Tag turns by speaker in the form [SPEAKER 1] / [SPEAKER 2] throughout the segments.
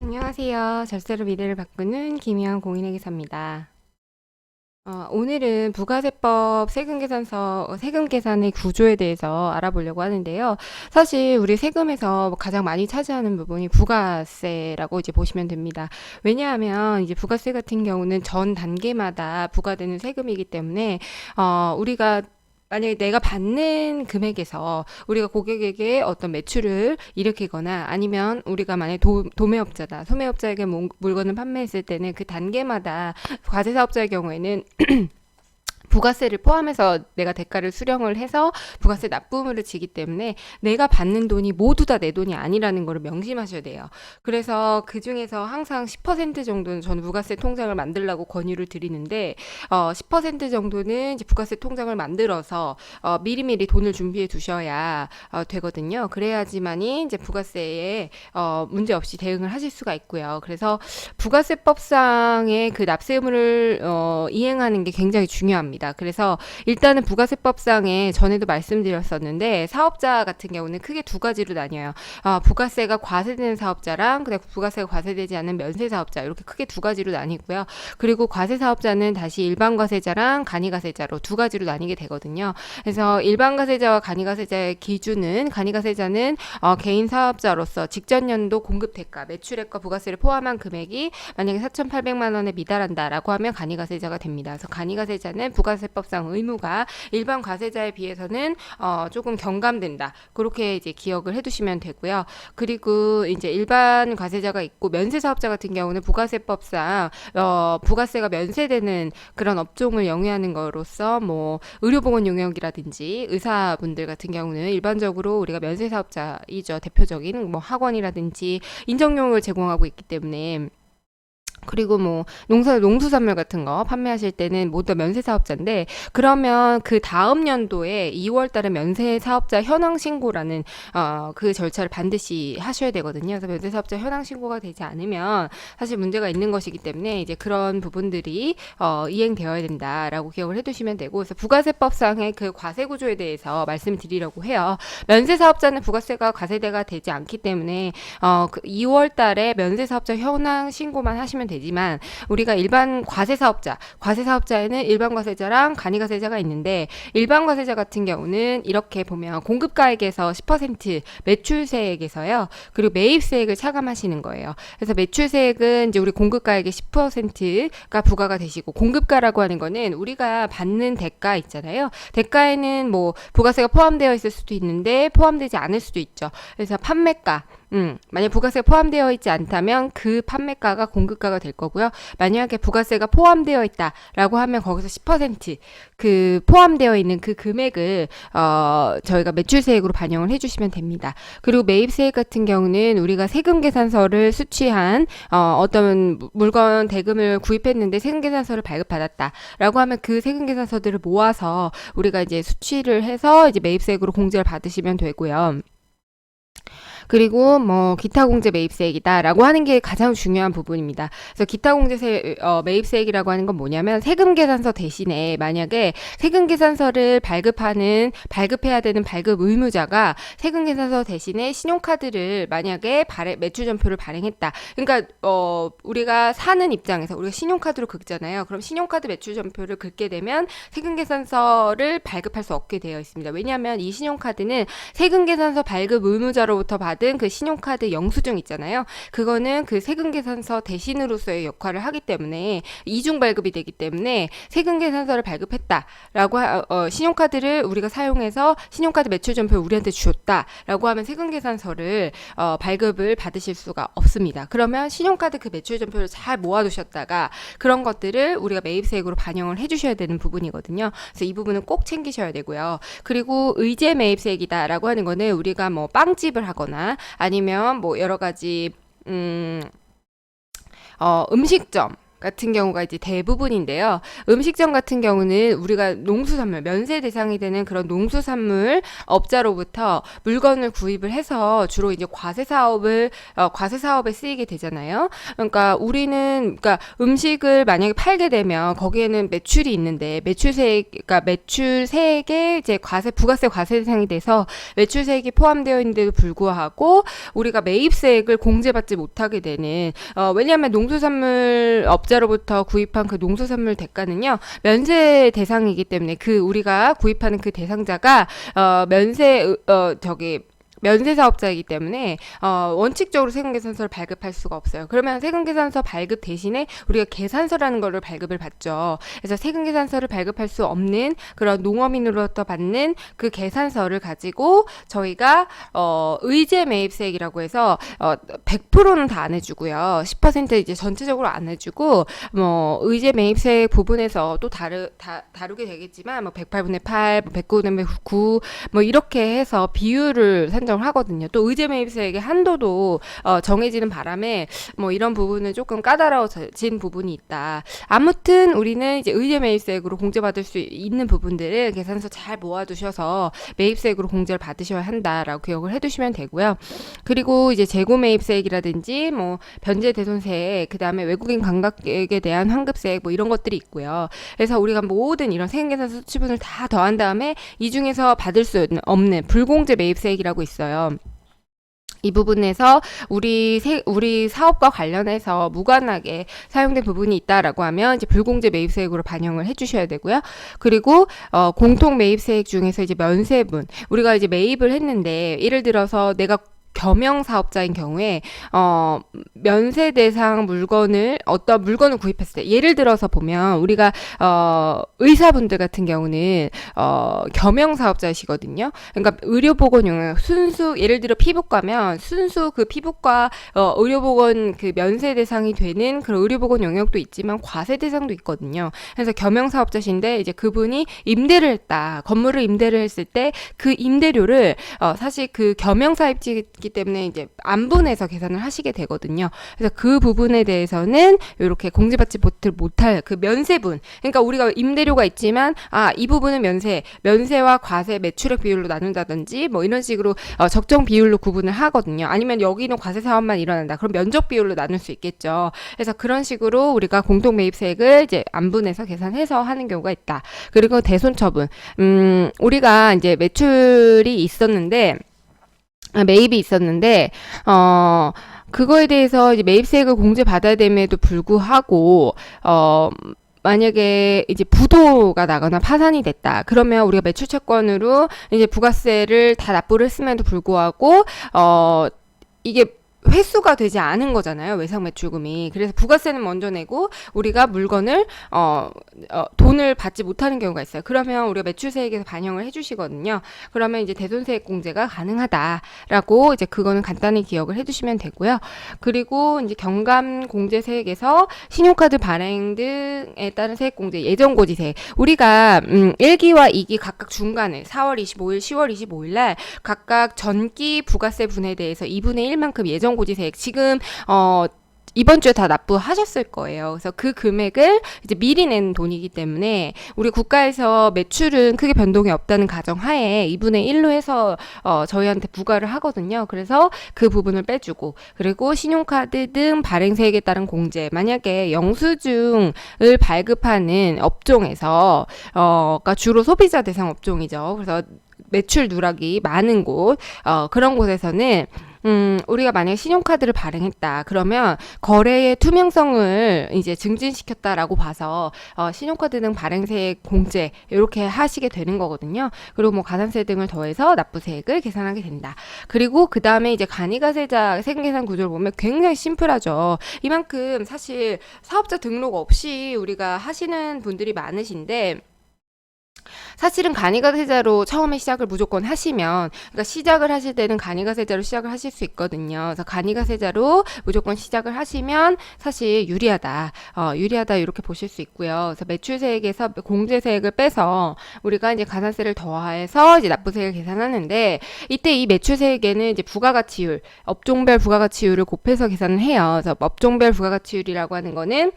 [SPEAKER 1] 안녕하세요. 절세로 미래를 바꾸는 김희영 공인회계사입니다. 오늘은 부가세법 세금계산서, 세금계산의 구조에 대해서 알아보려고 하는데요. 사실 우리 세금에서 가장 많이 차지하는 부분이 부가세라고 이제 보시면 됩니다. 왜냐하면 이제 부가세 같은 경우는 전 단계마다 부과되는 세금이기 때문에, 우리가 만약에 내가 받는 금액에서 우리가 고객에게 어떤 매출을 일으키거나 아니면 우리가 만약에 도매업자다. 소매업자에게 물건을 판매했을 때는 그 단계마다 과세사업자의 경우에는 부가세를 포함해서 내가 대가를 수령을 해서 부가세 납부물을 지기 때문에 내가 받는 돈이 모두 다 내 돈이 아니라는 걸 명심하셔야 돼요. 그래서 그 중에서 항상 10% 정도는 저는 부가세 통장을 만들라고 권유를 드리는데 10% 정도는 이제 부가세 통장을 만들어서 미리미리 돈을 준비해 두셔야 되거든요. 그래야지만이 이제 부가세에 문제 없이 대응을 하실 수가 있고요. 그래서 부가세법상의 그 납세 의무를 이행하는 게 굉장히 중요합니다. 그래서 일단은 부가세법상에 전에도 말씀드렸었는데 사업자 같은 경우는 크게 두 가지로 나뉘어요. 부가세가 과세되는 사업자랑 그다음 부가세가 과세되지 않는 면세 사업자 이렇게 크게 두 가지로 나뉘고요. 그리고 과세 사업자는 다시 일반 과세자랑 간이 과세자로 두 가지로 나뉘게 되거든요. 그래서 일반 과세자와 간이 과세자의 기준은 간이 과세자는 개인 사업자로서 직전 연도 공급 대가, 매출액과 부가세를 포함한 금액이 만약에 4,800만 원에 미달한다라고 하면 간이 과세자가 됩니다. 그래서 간이 과세자는 부가세법상 의무가 일반 과세자에 비해서는 조금 경감된다. 그렇게 이제 기억을 해두시면 되고요. 그리고 이제 일반 과세자가 있고 면세 사업자 같은 경우는 부가세법상 부가세가 면세되는 그런 업종을 영위하는 거로서 뭐 의료보건 용역이라든지 의사분들 같은 경우는 일반적으로 우리가 면세 사업자이죠. 대표적인 뭐 학원이라든지 인정용역을 제공하고 있기 때문에 그리고 뭐 농수산물 같은 거 판매하실 때는 모두 면세 사업자인데 그러면 그 다음 연도에 2월 달에 면세 사업자 현황 신고라는 그 절차를 반드시 하셔야 되거든요. 그래서 면세 사업자 현황 신고가 되지 않으면 사실 문제가 있는 것이기 때문에 이제 그런 부분들이 이행되어야 된다라고 기억을 해두시면 되고 그래서 부가세법상의 그 과세 구조에 대해서 말씀드리려고 해요. 면세 사업자는 부가세가 과세대가 되지 않기 때문에 그 2월 달에 면세 사업자 현황 신고만 하시면 되지만 우리가 일반 과세사업자에는 일반 과세자랑 간이 과세자가 있는데 일반 과세자 같은 경우는 이렇게 보면 공급가액에서 10% 매출세액에서요. 그리고 매입세액을 차감하시는 거예요. 그래서 매출세액은 이제 우리 공급가액의 10%가 부과가 되시고 공급가라고 하는 거는 우리가 받는 대가 있잖아요. 대가에는 뭐 부가세가 포함되어 있을 수도 있는데 포함되지 않을 수도 있죠. 그래서 판매가 만약 부가세가 포함되어 있지 않다면 그 판매가가 공급가가 될 거고요. 만약에 부가세가 포함되어 있다라고 하면 거기서 10%그 포함되어 있는 그 금액을 저희가 매출세액으로 반영을 해주시면 됩니다. 그리고 매입세액 같은 경우는 우리가 세금계산서를 수취한 어떤 물건 대금을 구입했는데 세금계산서를 발급받았다라고 하면 그 세금계산서들을 모아서 우리가 이제 수취를 해서 이제 매입세액으로 공제를 받으시면 되고요. 그리고 뭐 기타 공제 매입세액이다라고 하는 게 가장 중요한 부분입니다. 그래서 기타 공제 매입세액이라고 하는 건 뭐냐면 세금 계산서 대신에 만약에 세금 계산서를 발급해야 되는 발급 의무자가 세금 계산서 대신에 신용카드를 만약에 매출 전표를 발행했다. 그러니까 우리가 사는 입장에서 우리가 신용카드로 긁잖아요. 그럼 신용카드 매출 전표를 긁게 되면 세금 계산서를 발급할 수 없게 되어 있습니다. 왜냐하면 이 신용카드는 세금 계산서 발급 의무자로부터 받은 그 신용카드 영수증 있잖아요. 그거는 그 세금계산서 대신으로서의 역할을 하기 때문에 이중 발급이 되기 때문에 세금계산서를 발급했다라고 신용카드를 우리가 사용해서 신용카드 매출 전표를 우리한테 주었다라고 하면 세금계산서를 발급을 받으실 수가 없습니다. 그러면 신용카드 그 매출 전표를 잘 모아두셨다가 그런 것들을 우리가 매입세액으로 반영을 해주셔야 되는 부분이거든요. 그래서 이 부분은 꼭 챙기셔야 되고요. 그리고 의제 매입세액이다라고 하는 거는 우리가 뭐 빵집을 하거나 아니면 뭐 여러 가지 음식점 같은 경우가 이제 대부분인데요. 음식점 같은 경우는 우리가 농수산물, 면세 대상이 되는 그런 농수산물 업자로부터 물건을 구입을 해서 주로 이제 과세 사업에 쓰이게 되잖아요. 그러니까 우리는, 그러니까 음식을 만약에 팔게 되면 거기에는 매출이 있는데 그러니까 매출세액에 이제 부가세 과세 대상이 돼서 매출세액이 포함되어 있는데도 불구하고 우리가 매입세액을 공제받지 못하게 되는, 왜냐하면 농수산물 업자로부터 구입한 그 농수산물 대가는요 면세 대상이기 때문에 그 우리가 구입하는 그 대상자가 면세 사업자이기 때문에 원칙적으로 세금계산서를 발급할 수가 없어요. 그러면 세금계산서 발급 대신에 우리가 계산서라는 거를 발급을 받죠. 그래서 세금계산서를 발급할 수 없는 그런 농업인으로부터 받는 그 계산서를 가지고 저희가 의제 매입세액이라고 해서 100%는 다 안 해주고요. 10% 이제 전체적으로 안 해주고 뭐 의제 매입세액 부분에서 또 다루게 되겠지만 뭐 108분의 8, 109분의 9 뭐 이렇게 해서 비율을 산정을 하거든요. 또 의제 매입세액의 한도도 정해지는 바람에 뭐 이런 부분은 조금 까다로워진 부분이 있다. 아무튼 우리는 이제 의제 매입세액으로 공제받을 수 있는 부분들을 계산서 잘 모아두셔서 매입세액으로 공제를 받으셔야 한다라고 기억을 해두시면 되고요. 그리고 이제 재고 매입세액이라든지 뭐 변제 대손세액, 그 다음에 외국인 관광객에 대한 환급세액 뭐 이런 것들이 있고요. 그래서 우리가 모든 이런 세금계산서 수치분을 다 더한 다음에 이 중에서 받을 수 없는 불공제 매입세액이라고 있어요. 이 부분에서 우리 사업과 관련해서 무관하게 사용된 부분이 있다라고 하면 이제 불공제 매입세액으로 반영을 해주셔야 되고요. 그리고 공통 매입세액 중에서 이제 면세분, 우리가 이제 매입을 했는데 예를 들어서 내가 겸용 사업자인 경우에 면세 대상 어떤 물건을 구입했을 때 예를 들어서 보면 우리가 의사분들 같은 경우는 겸용 사업자시거든요. 그러니까 의료보건 용역 순수, 예를 들어 피부과면 순수 그 피부과 의료보건 그 면세 대상이 되는 그런 의료보건 용역도 있지만 과세 대상도 있거든요. 그래서 겸용 사업자신데 이제 그분이 임대를 했다, 건물을 임대를 했을 때 그 임대료를 사실 그 겸용 사업자이기 때문에 이제 안분해서 계산을 하시게 되거든요. 그래서 그 부분에 대해서는 이렇게 공제받지 못할 그 면세분, 그러니까 우리가 임대료가 있지만 이 부분은 면세와 과세 매출액 비율로 나눈다든지 뭐 이런 식으로 적정 비율로 구분을 하거든요. 아니면 여기는 과세 사업만 일어난다, 그럼 면적 비율로 나눌 수 있겠죠. 그래서 그런 식으로 우리가 공동 매입세액을 이제 안분해서 계산해서 하는 경우가 있다. 그리고 대손처분, 우리가 이제 매출이 있었는데 매입이 있었는데 그거에 대해서 이제 매입세액을 공제받아야 됨에도 불구하고 만약에 이제 부도가 나거나 파산이 됐다, 그러면 우리가 매출채권으로 이제 부가세를 다 납부를 했음에도 불구하고 이게 회수가 되지 않은 거잖아요, 외상 매출금이. 그래서 부가세는 먼저 내고 우리가 물건을 돈을 받지 못하는 경우가 있어요. 그러면 우리가 매출세액에서 반영을 해주시거든요. 그러면 이제 대손세액 공제가 가능하다라고 이제 그거는 간단히 기억을 해두시면 되고요. 그리고 이제 경감공제세액에서 신용카드 발행 등에 따른 세액 공제, 예정고지세액, 우리가 1기와 2기 각각 중간에 4월 25일, 10월 25일 날 각각 전기 부가세 분에 대해서 2분의 1만큼 예정고지세액 지금 이번 주에 다 납부하셨을 거예요. 그래서 그 금액을 이제 미리 낸 돈이기 때문에 우리 국가에서 매출은 크게 변동이 없다는 가정하에 2분의 1로 해서 저희한테 부과를 하거든요. 그래서 그 부분을 빼주고, 그리고 신용카드 등 발행세액에 따른 공제, 만약에 영수증을 발급하는 업종에서 그러니까 주로 소비자 대상 업종이죠. 그래서 매출 누락이 많은 곳, 그런 곳에서는 우리가 만약에 신용카드를 발행했다, 그러면 거래의 투명성을 이제 증진시켰다라고 봐서 신용카드 등 발행세액 공제 이렇게 하시게 되는 거거든요. 그리고 뭐 가산세 등을 더해서 납부세액을 계산하게 된다. 그리고 그 다음에 이제 간이가세자 세금계산 구조를 보면 굉장히 심플하죠. 이만큼 사실 사업자 등록 없이 우리가 하시는 분들이 많으신데, 사실은 간이가세자로 처음에 시작을 무조건 하시면, 그러니까 시작을 하실 때는 간이가세자로 시작을 하실 수 있거든요. 그래서 간이가세자로 무조건 시작을 하시면 사실 유리하다, 이렇게 보실 수 있고요. 그래서 매출세액에서 공제세액을 빼서 우리가 이제 가산세를 더해서 이제 납부세액을 계산하는데, 이때 이 매출세액에는 이제 부가가치율, 업종별 부가가치율을 곱해서 계산을 해요. 그래서 업종별 부가가치율이라고 하는 거는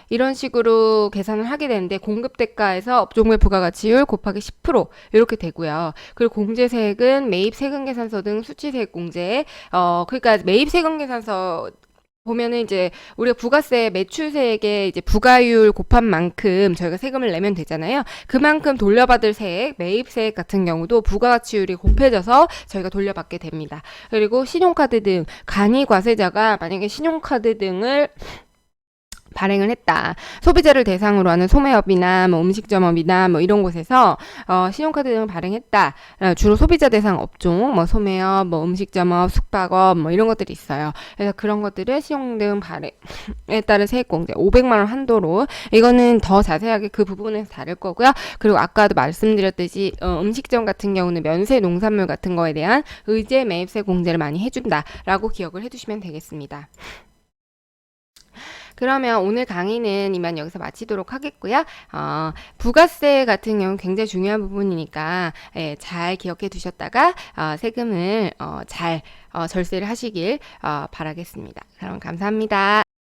[SPEAKER 1] 이런 식으로 계산을 하게 되는데 공급대가에서 업종별 부가가치율 곱하기 10% 이렇게 되고요. 그리고 공제세액은 매입 세금 계산서 등 수치세액 공제. 그러니까 매입 세금 계산서 보면은 이제 우리가 부가세 매출세액에 이제 부가율 곱한 만큼 저희가 세금을 내면 되잖아요. 그만큼 돌려받을 세액, 매입세액 같은 경우도 부가가치율이 곱해져서 저희가 돌려받게 됩니다. 그리고 신용카드 등 간이과세자가 만약에 신용카드 등을 발행을 했다. 소비자를 대상으로 하는 소매업이나 뭐 음식점업이나 뭐 이런 곳에서 신용카드 등을 발행했다. 주로 소비자 대상 업종, 뭐 소매업, 뭐 음식점업, 숙박업 뭐 이런 것들이 있어요. 그래서 그런 것들을 신용등 발행에 따른 세액공제 500만 원 한도로 이거는 더 자세하게 그 부분에서 다를 거고요. 그리고 아까도 말씀드렸듯이 음식점 같은 경우는 면세 농산물 같은 거에 대한 의제 매입세 공제를 많이 해준다라고 기억을 해두시면 되겠습니다. 그러면 오늘 강의는 이만 여기서 마치도록 하겠고요. 부가세 같은 경우는 굉장히 중요한 부분이니까 잘 기억해 두셨다가 세금을 잘 절세를 하시길 바라겠습니다. 그럼 감사합니다.